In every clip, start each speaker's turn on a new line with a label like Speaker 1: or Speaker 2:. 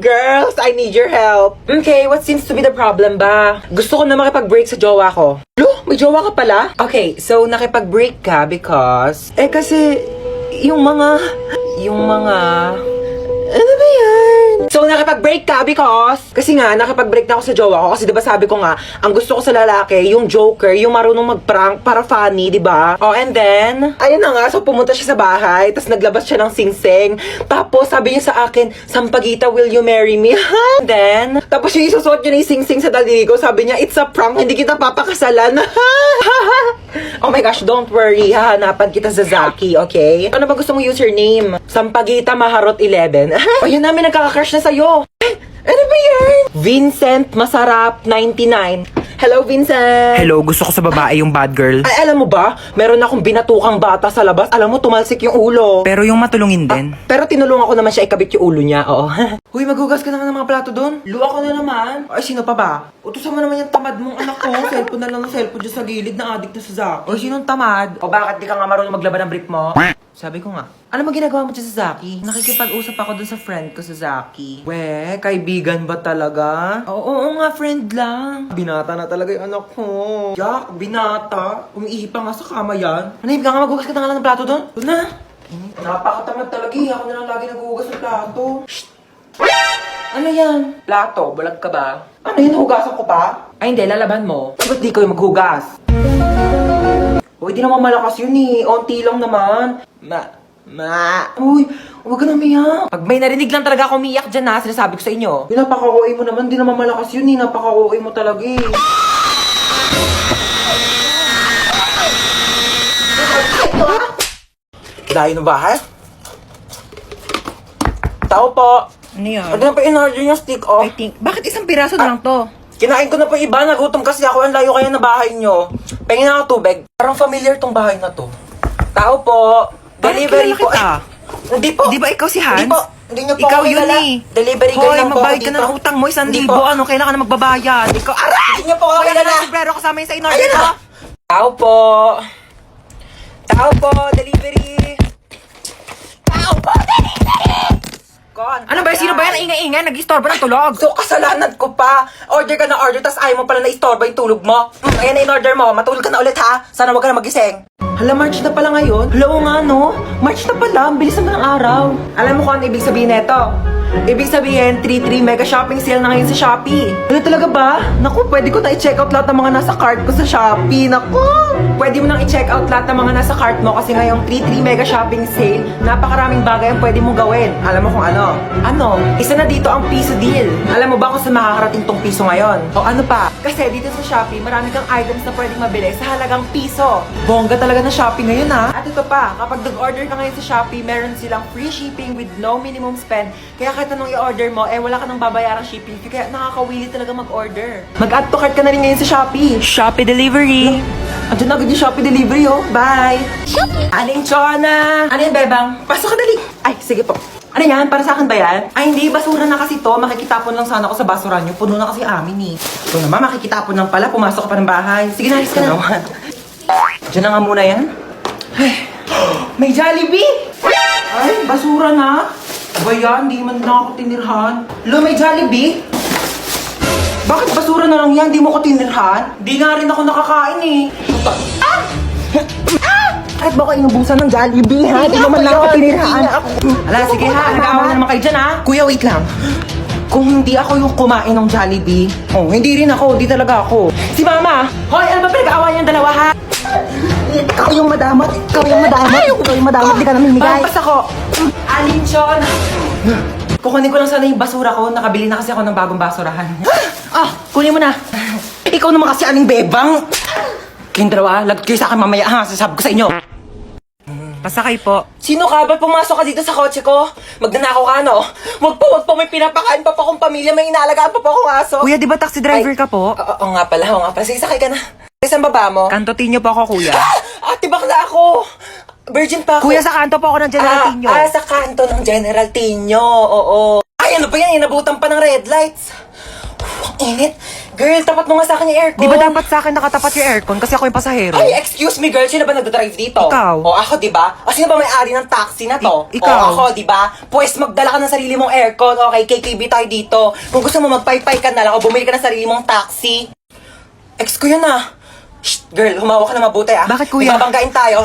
Speaker 1: Girls, I need your help. Okay, what seems to be the problem ba? Gusto ko na makipag-break sa jowa ko. Lo, may jowa ka pala? Okay, so nakipag-break ka because... kasi, yung mga... Ano ba yan? So, nakipag-break ka because... Kasi nga, nakipag-break na ako sa jowa ko. Kasi diba sabi ko nga, ang gusto ko sa lalaki, yung joker, yung marunong mag-prank para funny, diba? Oh, and then, ayun na nga, so pumunta siya sa bahay, tapos naglabas siya ng sing-sing. Tapos, sabi niya sa akin, Sampaguita, will you marry me? And then, tapos yung isusuot niya ng sing-sing sa daliri ko, sabi niya, it's a prank, hindi kita papakasalan. Oh my gosh, don't worry, hahanapan kita sa Zaki, okay? Ano ba gusto mong username? Sampaguita Maharot 11. O yun namin nagkaka-crush na sa'yo. Ano ba yan? Vincent Masarap 99. Hello, Vincent.
Speaker 2: Hello, gusto ko sa babae yung bad girl.
Speaker 1: Ay, alam mo ba? Meron akong binatukang bata sa labas. Alam mo, tumalsik yung ulo.
Speaker 2: Pero yung matulungin din.
Speaker 1: Pero tinulungan ko naman siya ikabit yung ulo niya, oo. Huy, maghugas ka naman ng mga plato doon. Luwa ko na naman. Ay, sino pa ba? Utusan mo naman yung tamad mong anak ko. Cellphone na lang ng cellphone dyan sa gilid na addict na sa Zaki. O, sinong tamad? O bakit di ka nga marunong maglaban ng brief mo? Sabi ko nga, ano mo ginagawa mo dyan sa Zaki? Nakikipag-usap ako dun sa friend ko sa Zaki. We, kaibigan ba talaga? Oo nga, friend lang. Binata na talaga yung anak ko. Jack, binata. Umiihi pa nga sa kama yan. Manahib ka nga, maghugas ka na nga ng plato doon. Doon na. Napakatamad talaga eh. Ako na lang lagi naghuhugas ng plato. Shh! Ano yan? Plato, bulag ka ba? Ano yun, hugasan ko pa? Ay hindi, lalaban mo. Ba't di kayo maghugas? Uy, di naman malakas yun eh. Onti lang naman. Uy, huwag ka na umiyak. Pag may narinig lang talaga ako umiyak dyan na, sinasabi ko sa inyo. Napaka-OA mo naman, di naman malakas yun eh. Napaka-OA mo talaga eh. Dahil ng bahay? Tao po.
Speaker 2: Ano yan?
Speaker 1: Ano na pa in-order yung stick off?
Speaker 2: I think, bakit isang piraso na lang to?
Speaker 1: Kinain ko na po iba, nagutom kasi ako. Ang layo kaya na bahay nyo. Pengin na ako tubig. Parang familiar tong bahay na to. Tao po. Delivery po.
Speaker 2: Kita.
Speaker 1: Hindi po.
Speaker 2: Di ba ikaw si Hans?
Speaker 1: Hindi po. Hindi nyo po
Speaker 2: Ikaw
Speaker 1: ako
Speaker 2: yun
Speaker 1: kilala.
Speaker 2: eh.
Speaker 1: Delivery girl
Speaker 2: Hoy,
Speaker 1: lang po ako
Speaker 2: magbayad ka
Speaker 1: dito.
Speaker 2: na ng utang mo, 1,000.
Speaker 1: Hindi po.
Speaker 2: Ano, kailangan na magbabayad. Ikaw, aray!
Speaker 1: Hindi nyo po ako
Speaker 2: Hoy, ano
Speaker 1: kilala.
Speaker 2: na, sombrero kasama yun sa in-order
Speaker 1: Ayun
Speaker 2: ko.
Speaker 1: na. Tao po. Tao po. Delivery. Tao po. Delivery.
Speaker 2: Ano ba? Sino ba yan? Ingay-ingay, nag-istorbo ng tulog.
Speaker 1: So, kasalanan ko pa. Order ka na order, tas ayaw mo pala na istorbo yung tulog mo. Ayan na in-order mo. Matulog ka na ulit ha. Sana wag ka na magising. Hala, March na pala ngayon? Hala, oo nga no? March na pala. Ang bilis naman ng araw. Alam mo kung ano ibig sabihin nito? Ibig sabihin, 3-3 mega shopping sale na ngayon sa Shopee. Ano talaga ba? Naku, pwede ko na i-check out lahat ng mga nasa cart ko sa Shopee. Naku! Pwede mo nang i-check out lahat ng mga nasa cart mo kasi ngayong 3-3 mega shopping sale, napakaraming bagay ang pwede mong gawin. Alam mo kung ano? Ano? Isa na dito ang piso deal. Alam mo ba kung saan makakarating tong piso ngayon? O ano pa? Kasi dito sa Shopee, marami kang items na pwedeng mabili sa halagang piso. Bongga talaga na Shopee ngayon ha. At ito pa, kapag nag-order ka ngayon sa Shopee, meron silang free shipping with no minimum spend. Kaya kahit anong i-order mo, wala ka nang babayarang shipping fee. Kaya nakakawili talaga mag-order. Mag-add to cart ka na rin ngayon sa Shopee.
Speaker 2: Shopee delivery.
Speaker 1: Andiyan na agad yung Shopee delivery oh. Bye! Shopee! Aling Chona! Ano yan, Bebang? Pasok ka dali! Ay, sige po. Ano yan? Para sa akin ba yan? Ay, hindi. Basura na kasi to. Makikitapon lang sana ako sa basura nyo. Puno na kasi amin eh. Ito naman, makikitapon lang pala. Pumasok ka pa ng bahay. Sige na, alis ka na. Diyan na nga muna yan. Ay, may Jollibee! Ay, basura na. Ba yan? Di man na ako tinirhan. Lo, may Jollibee? Bakit basura na lang yan? Di mo ko tinirhan? Di nga rin ako nakakain eh. Ah! Kahit ba ko inubusan ng Jollibee ha? Di naman lang ako tinirhan. Ala, sige ha. Nag-aawa na naman kayo dyan ha. Kuya, wait lang. Kung hindi ako yung kumain ng Jollibee, hindi rin ako. Di talaga ako. Si Mama! Hoy, ano ba pinag-aawa niyang dalawa ha?
Speaker 3: Ikaw yung madamot. Ikaw yung madamot. Ikaw yung madamot. Di ka namin migay.
Speaker 1: Basta ko. Alinchon! Kukunin ko lang sana yung basura ko. Nakabili na kasi ako ng bagong basurahan.
Speaker 3: Kunin mo na.
Speaker 1: Ikaw naman kasi aling bebang. Kayong dalawa, lagot kayo sa akin mamaya ha. Sasabi ko sa inyo.
Speaker 2: Pasakay po.
Speaker 1: Sino ka ba? Pumasok ka dito sa kotse ko? Magnanakaw ka, no? Wag po. May pinapakain pa po akong pamilya. May inaalagaan pa po akong aso.
Speaker 2: Kuya, di ba taxi driver ka po?
Speaker 1: Oo nga pala. Sige, sakay ka na. Saan baba mo?
Speaker 2: Kantotinyo po ako, kuya.
Speaker 1: Ate, bakla ako. Virgin pa ako.
Speaker 2: Kuya, sa kanto po ako ng General Tinyo.
Speaker 1: Sa kanto ng General Tinyo. Oo. Ay, ano ba yan? Inabutan pa ng red lights. Ang init. Girl, tapat mo nga sa akin yung aircon.
Speaker 2: Di ba dapat sa akin nakatapat yung aircon kasi ako yung pasahero?
Speaker 1: Ay, excuse me girl, sino ba nagdadrive dito?
Speaker 2: Ikaw.
Speaker 1: O ako, di ba? O sino ba may-ari ng taxi na to?
Speaker 2: Ikaw.
Speaker 1: O ako, di ba? Pues magdala ka ng sarili mong aircon. Okay, KKB tayo dito. Kung gusto mo magpaypay ka na lang o bumili ka ng sarili mong taxi. Ex ko yun ah. Shh, girl, humawa ka na mabuti ah.
Speaker 2: Bakit, kuya?
Speaker 1: May babanggain tayo.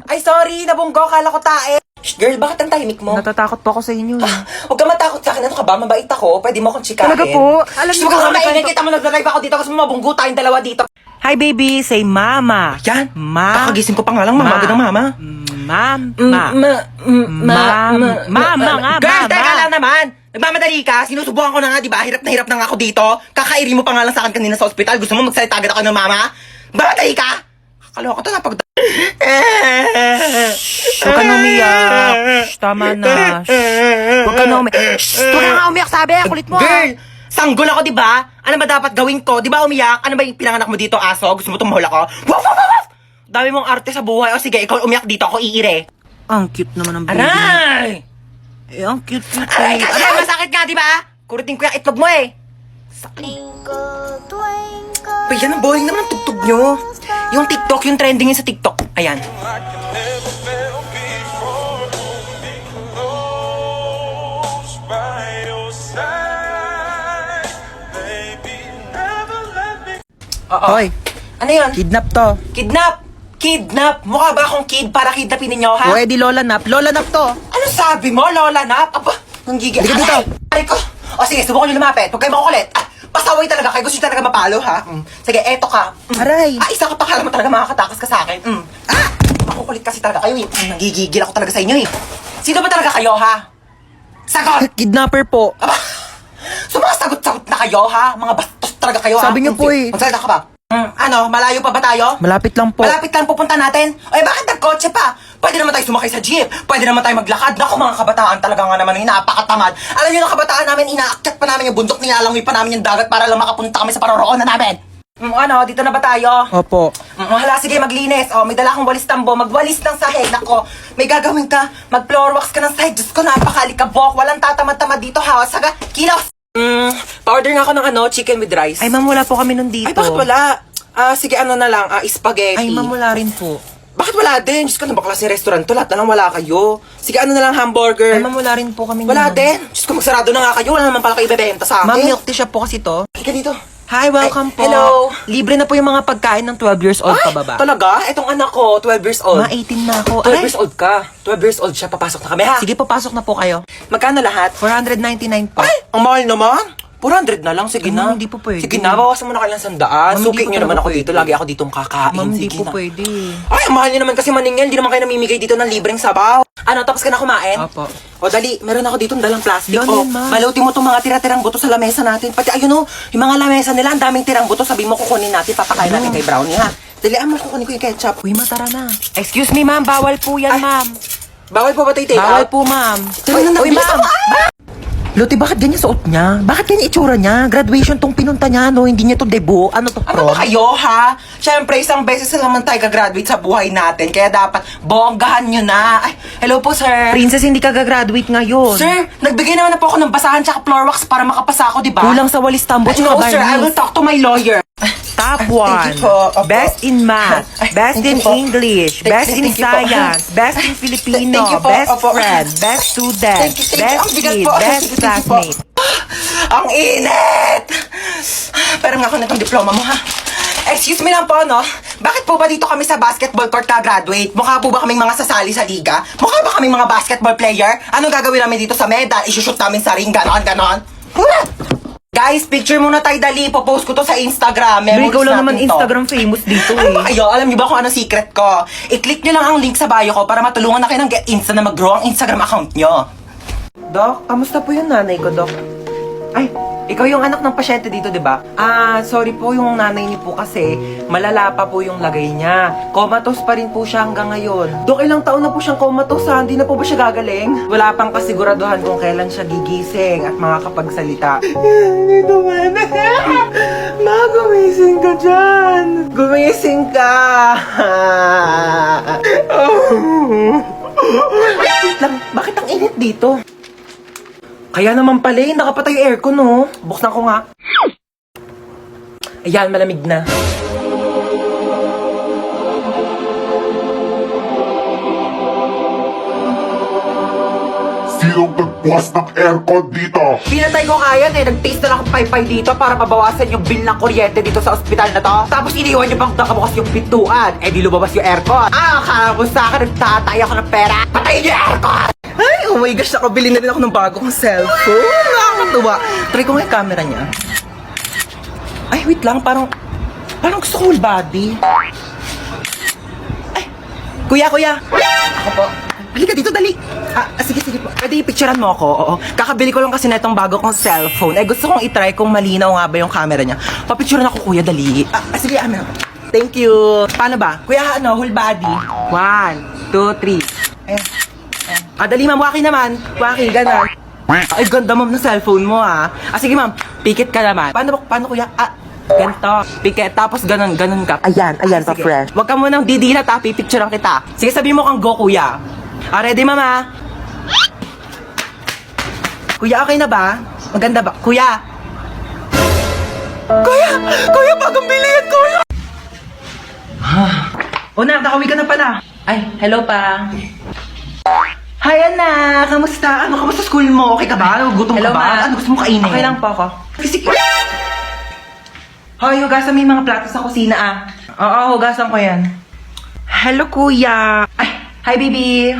Speaker 1: Ay, sorry, nabunggo, kala ko tae. Shh, girl, bakit ang tahimik mo?
Speaker 2: Natatakot po ako sa inyo eh.
Speaker 1: Huwag ka matakot sa akin. Ano ka ba? Mabait ako. Pwede mo akong chikahin.
Speaker 2: Talaga po? Alam niyo
Speaker 1: Huwag
Speaker 2: ba,
Speaker 1: ka
Speaker 2: may
Speaker 1: maingay.
Speaker 2: kwento-
Speaker 1: Kita mo nagdadrive ako dito kasi mabunggo tayong dalawa dito.
Speaker 2: Hi baby, say mama.
Speaker 1: Yan.
Speaker 2: Ma.
Speaker 1: Kakagising ko pa nga lang, mama. Agad ng mama.
Speaker 2: Mama nga,
Speaker 1: Girl,
Speaker 2: mama.
Speaker 1: teka lang naman. Nagmamadali ka. Sinusubukan ko na nga, di ba? Hirap na nga ako dito. Kakairi mo pa nga lang sa akin kanina sa ospital. Gusto mo magsalita agad ako ng mama? Mamadali ka. Kakaloka to na pag...
Speaker 2: Huwag ka na umiyak. Shh, tama na. Shh. Huwag ka na umiyak. Shh, huwag ka nga umiyak, sabi. Kulit mo.
Speaker 1: Girl, sanggol ako, di ba? Ano ba dapat gawin ko? Di ba umiyak? Ano ba yung pinanganak mo dito, aso? Gusto mo tumahol ako? Waf, waf, waf, waf! Dami mong arte sa buhay. O sige, ikaw umiyak dito. Ako iire.
Speaker 2: Ang cute naman ng baby.
Speaker 1: Aray!
Speaker 2: Eh, ang cute
Speaker 1: Aray,
Speaker 2: eh.
Speaker 1: kasi masakit nga, di ba? Kurutin ko yung itlog mo eh. Uy, yan ang boring naman ang tugtog nyo. Yung TikTok, yung trending yun sa TikTok. Ayan. Oo.
Speaker 2: Hoy,
Speaker 1: Ano yun?
Speaker 2: kidnap to.
Speaker 1: Kidnap! Kidnap! Mukha ba akong kid para kidnapin ninyo, ha?
Speaker 2: Pwede lola nap. Lola nap to.
Speaker 1: Ano sabi mo, Lola Nap? Aba, nanggigil.
Speaker 2: Halika dito.
Speaker 1: Aray ko. O sige, subukan nyo lumapit. Huwag kayo makukulit. Pasaway talaga kayo. Gusto nyo talaga mapalo, ha? Sige, eto ka.
Speaker 2: Aray.
Speaker 1: Isa ka pa, kala mo talaga makakatakas ka sa akin. Makukulit kasi talaga kayo, eh. Nanggigigil ako talaga sa inyo, eh. Sino ba talaga kayo, ha? Sagot!
Speaker 2: Kidnapper po.
Speaker 1: Aba, sumasagot-sagot na kayo, ha? Mga bastos talaga kayo, ha?
Speaker 2: Sabi niyo po, eh.
Speaker 1: Magsalita ka ba? Ano, malayo pa ba tayo?
Speaker 2: Malapit lang po.
Speaker 1: Malapit lang pupunta natin? Ay, bakit nagkotse pa? Pwede naman tayo sumakay sa jeep. Pwede naman tayo maglakad. Naku, mga kabataan talaga nga naman, napakatamad. Alam niyo ng kabataan namin, inaakyat pa namin yung bundok, nilalangoy pa namin yung dagat para lang makapunta kami sa paroroonan namin. Ano, dito na ba tayo?
Speaker 2: Opo.
Speaker 1: Hala, sige, maglinis. May dala akong walis tambo. Magwalis ng sahig. Nako, may gagawin ka. Mag-floor wax ka ng sahig. Diyos ko, napakalikabok. Walang tatamad-tamad dito, ha? Saga, kilos! Pa-order nga ako ng chicken with rice.
Speaker 2: Ay, ma'am, wala po kami nun dito.
Speaker 1: Ay, bakit wala? Sige, ano na lang, spaghetti.
Speaker 2: Ay, ma'am, wala rin po.
Speaker 1: Bakit wala din? Diyos ko, ano ba klase restaurant to? Lahat na lang wala kayo. Sige, ano na lang, hamburger.
Speaker 2: Ay, ma'am, wala rin po kami
Speaker 1: Wala
Speaker 2: nun.
Speaker 1: din. Diyos ko, magsarado na nga kayo. Wala naman pala kayo ibebenta sa akin.
Speaker 2: Ma'am, milk tea shop po kasi to.
Speaker 1: Halika dito.
Speaker 2: Hi, welcome
Speaker 1: Ay,
Speaker 2: po.
Speaker 1: hello.
Speaker 2: Libre na po yung mga pagkain ng 12 years old
Speaker 1: Ay,
Speaker 2: pababa.
Speaker 1: talaga? Etong anak ko, 12 years old.
Speaker 2: Ma, 18 na ako.
Speaker 1: 12 years old ka. 12 years old siya. Papasok na kami, ha?
Speaker 2: Sige, papasok na po kayo.
Speaker 1: Magkano lahat?
Speaker 2: 499 po.
Speaker 1: Ay, ang mahal naman. 400 na lang, sige na.
Speaker 2: Hindi po pwede.
Speaker 1: Sige na, bawasan mo na kailang 100.
Speaker 2: Ma'am,
Speaker 1: Suki
Speaker 2: hindi
Speaker 1: nyo
Speaker 2: po
Speaker 1: naman
Speaker 2: talaga
Speaker 1: ako dito. Lagi ako ditong kakain.
Speaker 2: Ma'am, di
Speaker 1: Sige
Speaker 2: po
Speaker 1: na.
Speaker 2: pwede.
Speaker 1: Ay, ang mahal nyo naman kasi maningil. Di naman kayo namimigay dito ng libreng sabaw. Ano, tapos ka na kumain?
Speaker 2: Opo.
Speaker 1: O dali, meron ako dito dalang plastic.
Speaker 2: Yan, yan, ma'am.
Speaker 1: Balutin mo itong mga tira-tirang buto sa lamesa natin. Pati ayun yung mga lamesa nila, ang daming tirang buto. Sabi mo kukunin natin, papakain natin kay Brownie, ha? Dali, mo kukunin ko yung ketchup.
Speaker 2: Uy, matara na. Excuse me, ma'am. Bawal po yan,
Speaker 1: Ay,
Speaker 2: ma'am.
Speaker 1: Bawal po ba tayo take
Speaker 2: Bawal
Speaker 1: out?
Speaker 2: po, ma'am.
Speaker 1: Uy,
Speaker 2: Uy, ma'am. Loti, bakit ganyan suot niya? Bakit ganyan itsura niya? Graduation tong pinunta niya, no? Hindi niya to debut. Ano to,
Speaker 1: Ano
Speaker 2: prom?
Speaker 1: ba kayo, ha? Siyempre, isang beses na naman tayo gagraduate sa buhay natin. Kaya dapat, bonggahan nyo na. Ay, hello po, sir.
Speaker 2: Princess, hindi ka gagraduate ngayon.
Speaker 1: Sir, nagbigay naman na po ako ng basahan tsaka floor wax para makapasa ako, di ba?
Speaker 2: Kulang sa walis tambo,
Speaker 1: Ay,
Speaker 2: tsaka
Speaker 1: no, sir. I
Speaker 2: varnish.
Speaker 1: will talk to my lawyer.
Speaker 2: Top
Speaker 1: Thank
Speaker 2: 1.
Speaker 1: you po. Opo.
Speaker 2: Best in math.
Speaker 1: Ay,
Speaker 2: Best
Speaker 1: thank
Speaker 2: in
Speaker 1: you po.
Speaker 2: English.
Speaker 1: Thank-
Speaker 2: Best in
Speaker 1: thank you po.
Speaker 2: science. Best in Filipino.
Speaker 1: Thank you po.
Speaker 2: Best
Speaker 1: Opo.
Speaker 2: friend. Best student.
Speaker 1: Thank you.
Speaker 2: Best
Speaker 1: Ang bigat
Speaker 2: kid.
Speaker 1: po.
Speaker 2: Best
Speaker 1: Thank you po.
Speaker 2: classmate.
Speaker 1: Ang init! Pero nga ako na itong diploma mo, ha? Excuse me lang po, no? Bakit po ba dito kami sa basketball court ka-graduate? Mukha po ba kaming mga sasali sa liga? Mukha ba kaming mga basketball player? Anong gagawin namin dito sa medal? Isushoot namin sa ring, ganon. Guys, picture muna tayo dali. Popost ko to sa Instagram.
Speaker 2: Pero
Speaker 1: Memories
Speaker 2: ikaw lang
Speaker 1: natin
Speaker 2: naman
Speaker 1: to.
Speaker 2: Instagram famous dito
Speaker 1: Ano ba
Speaker 2: eh.
Speaker 1: kayo? Alam niyo ba kung ano secret ko? I-click niyo lang ang link sa bio ko para matulungan na kayo ng Get Insta na mag-grow ang Instagram account niyo.
Speaker 2: Doc, kamusta po yung nanay ko, Doc? Ay, ikaw yung anak ng pasyente dito, di ba? Sorry po, yung nanay niyo po kasi malala pa po yung lagay niya. Comatose pa rin po siya hanggang ngayon. Dok, ilang taon na po siyang comatose ha? Hindi na po ba siya gagaling? Wala pang kasiguraduhan kung kailan siya gigising at makakapagsalita. Dito, man. Ma, gumising ka dyan. Gumising ka. Wait lang, bakit ang init dito? Kaya naman pala, nakapatay yung aircon, no? Buksan ko nga. Ayan, malamig na.
Speaker 4: Sinong nagbukas ng aircon dito?
Speaker 1: Pinatay ko kaya eh. Nag-taste na lang akong paypay dito para mabawasan yung bill ng kuryente dito sa ospital na to. Tapos iniwan niyo bang nakabukas yung pintuan? Eh di lumabas yung aircon. Akala ko sa akin nagtatay ako ng pera. Patayin niyo yung aircon!
Speaker 2: Ay, oh my gosh, nakabili na rin ako ng bagong cellphone. Nakakatuwa. Try ko nga yung camera niya. Ay, wait lang, parang gusto ko whole body. Ay, kuya. Ako po. Halika dito, dali. Sige po. Pwede i-picturean mo ako, oo. Kakabili ko lang kasi na itong bago kong cellphone. Eh, gusto kong itry kung malinaw nga ba yung camera niya. Papicturean ako, kuya, dali. Sige, amin ako. Thank you. Paano ba? Kuya, whole body. 1, 2, 3. Dali ma'am, waki naman. Waki, gano'n. Ay, ganda ma'am ng cellphone mo sige ma'am, pikit ka naman. Paano kuya? Ganito. Pikit, tapos ganun ka.
Speaker 3: Ayan,
Speaker 2: Sige.
Speaker 3: pa-fresh.
Speaker 2: Huwag ka munang didilat pipicturean kita. Sige, sabi mo kang go kuya. Ready mama? Kuya, okay na ba? Maganda ba? Kuya! Kuya, bagong bili yan, kuya! Nakauwi ka na pala. Ay, hello pa. Hi, anak! Kamusta? Kamusta school mo? Okay ka ba? Gutom
Speaker 1: Hello,
Speaker 2: ka ba?
Speaker 1: ma.
Speaker 2: Ano gusto mo kainin?
Speaker 1: Okay lang po ako.
Speaker 2: Sige. Hoy, hugasan mo yung mga plato sa kusina
Speaker 1: Oo, hugasan ko yan.
Speaker 2: Hello, kuya. Ay, hi, baby.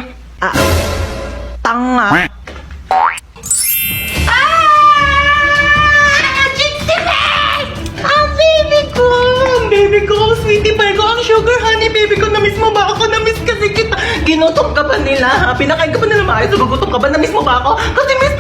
Speaker 1: Tanga.
Speaker 2: Baby ko, sweetie pie ko, ang sugar honey, baby ko, na-miss mo ba ako? Na-miss kasi kita. Ginutom ka ba nila? Pinakain ka ba nila maayos? Gugutom ka ba? Na-miss mo ba ako? Kasi miss